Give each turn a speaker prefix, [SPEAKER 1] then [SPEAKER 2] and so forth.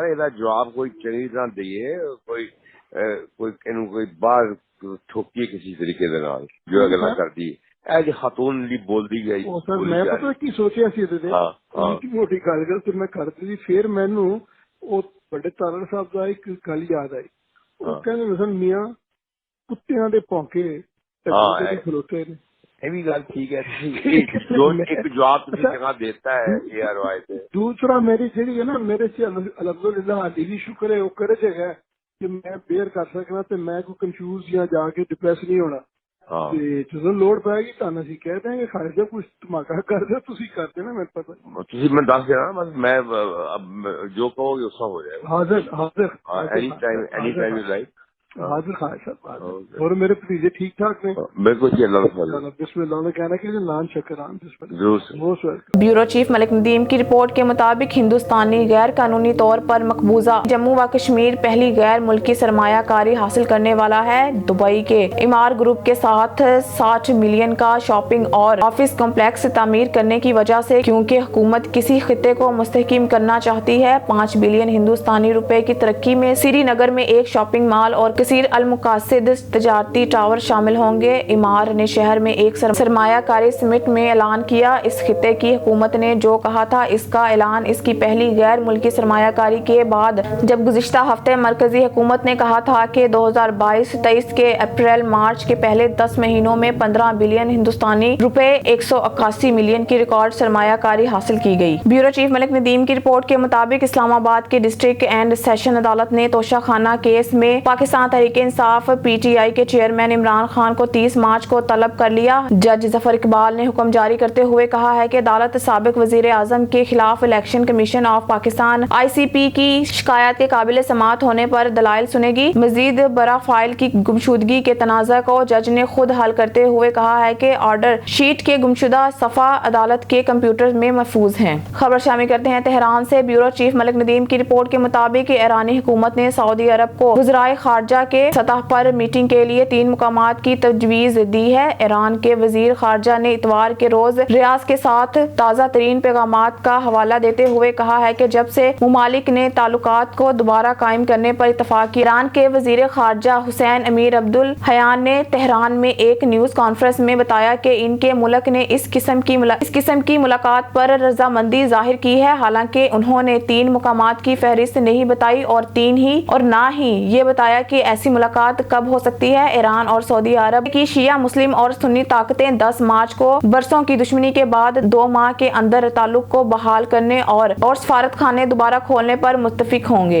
[SPEAKER 1] ਇਹਦਾ ਜਵਾਬ ਕੋਈ ਚੰਗੀ ਤਰ੍ਹਾਂ ਦਈਏ, ਕੋਈ ਬਾਹਰ ਠੋਕੀਏ ਕਿਸੇ ਤਰੀਕੇ ਦੇ ਨਾਲ ਜੋ ਗੱਲਾਂ ਕਰਦੀ ਹੈ। ਇਹ ਖਾਤੂਨ ਲਈ ਬੋਲਦੀ ਗਈ।
[SPEAKER 2] ਸਰ ਮੈਂ ਪਤਾ ਕੀ ਸੋਚਿਆ ਸੀ ਇਹਦੇ ਤੇ ਮੋਟੀ ਗੱਲ ਤੇ ਮੈਂ ਕਰਦੀ ਸੀ, ਫਿਰ ਮੈਨੂੰ ਉਹ ਵੱਡੇ ਤਾਰੜ ਸਾਹਿਬ ਦਾ ਇੱਕ ਗੱਲ ਯਾਦ ਆਈ। ਉਹ ਕਹਿੰਦੇ ਸਨ ਮੀਆਂ ਕੁੱਤਿਆਂ ਦੇ ਭੌਂਕੇ ਖਲੋਤੇ ਨੇ।
[SPEAKER 1] یہ بھی گل ٹھیک ہے، ایک جواب جگہ دیتا ہے یہ روایت ہے۔
[SPEAKER 2] دوسرا میری جہی ہے نا، میرے سے الحمدللہ حالی بھی شکر ہے، وہ کرے جگہ کہ میں بیئر کر سکنا تے میں کوئی کنفیوز یا جا کے ڈپریس نہیں ہونا۔ جدوں لوڑ پائے گی تانا سی کہہ دیں گے خارجہ کچھ دھماکہ کر دے تسی کر دینا، میرے پتہ
[SPEAKER 1] میں دس دینا، بس میں جو کہو گے اس کا ہو جائے گا۔
[SPEAKER 2] حاضر
[SPEAKER 1] اینی ٹائم یو رائٹ،
[SPEAKER 2] حاضر خواہش ہے۔ اور میرے بھتیجے ٹھیک ٹھاک نے؟
[SPEAKER 1] بالکل جی، اللہ
[SPEAKER 2] بسم اللہ نے کہنا کہ نان شکران۔
[SPEAKER 3] بیورو چیف ملک ندیم کی رپورٹ کے مطابق ہندوستانی غیر قانونی طور پر مقبوضہ جموں و کشمیر پہلی غیر ملکی سرمایہ کاری حاصل کرنے والا ہے۔ دبئی کے امار گروپ کے ساتھ 60 ملین کا شاپنگ اور آفس کمپلیکس تعمیر کرنے کی وجہ سے کیونکہ حکومت کسی خطے کو مستحکم کرنا چاہتی ہے، 5 بلین ہندوستانی روپے کی ترقی میں سری نگر میں ایک شاپنگ مال اور کثیر المقاصد تجارتی ٹاور شامل ہوں گے۔ امار نے شہر میں ایک سرمایہ کاری سمٹ میں اعلان کیا۔ اس خطے کی حکومت نے جو کہا تھا، اس کا اعلان اس کی پہلی غیر ملکی سرمایہ کاری کے بعد، جب گزشتہ ہفتے مرکزی حکومت نے کہا تھا کہ 2022-23 کے اپریل مارچ کے پہلے 10 مہینوں میں 15 بلین ہندوستانی روپے 188 ملین کی ریکارڈ سرمایہ کاری حاصل کی گئی۔ بیورو چیف ملک ندیم کی رپورٹ کے مطابق اسلام آباد کے ڈسٹرکٹ اینڈ سیشن عدالت نے توشہ خانہ کیس میں پاکستان تحریک انصاف PTI کے چیئرمین عمران خان کو 30 مارچ کو طلب کر لیا۔ جج ظفر اقبال نے حکم جاری کرتے ہوئے کہا ہے کہ عدالت سابق وزیر اعظم کے خلاف election commission of Pakistan ICP کی شکایت کے قابل سماعت ہونے پر دلائل سنے گی۔ مزید برآں فائل کی گمشدگی کے تنازع کو جج نے خود حل کرتے ہوئے کہا ہے کہ آرڈر شیٹ کے گمشدہ صفحہ عدالت کے کمپیوٹر میں محفوظ ہیں۔ خبر شامل کرتے ہیں تہران سے۔ بیورو چیف ملک ندیم کی رپورٹ کے مطابق ایرانی حکومت نے سعودی عرب کو وزرائے خارجہ کے سطح پر میٹنگ کے لیے 3 مقامات کی تجویز دی ہے۔ ایران کے وزیر خارجہ نے اتوار کے روز ریاض کے ساتھ تازہ ترین پیغامات کا حوالہ دیتے ہوئے کہا ہے کہ جب سے ممالک نے تعلقات کو دوبارہ قائم کرنے پر اتفاق کیا۔ ایران کے وزیر خارجہ حسین امیر عبدالحیان نے تہران میں ایک نیوز کانفرنس میں بتایا کہ ان کے ملک نے اس قسم کی ملاقات پر رضامندی ظاہر کی ہے، حالانکہ انہوں نے 3 مقامات کی فہرست نہیں بتائی اور نہ ہی یہ بتایا کہ ایسی ملاقات کب ہو سکتی ہے۔ ایران اور سعودی عرب کی شیعہ مسلم اور سنی طاقتیں 10 مارچ کو برسوں کی دشمنی کے بعد 2 ماہ کے اندر تعلق کو بحال کرنے اور سفارت خانے دوبارہ کھولنے پر متفق ہوں گے۔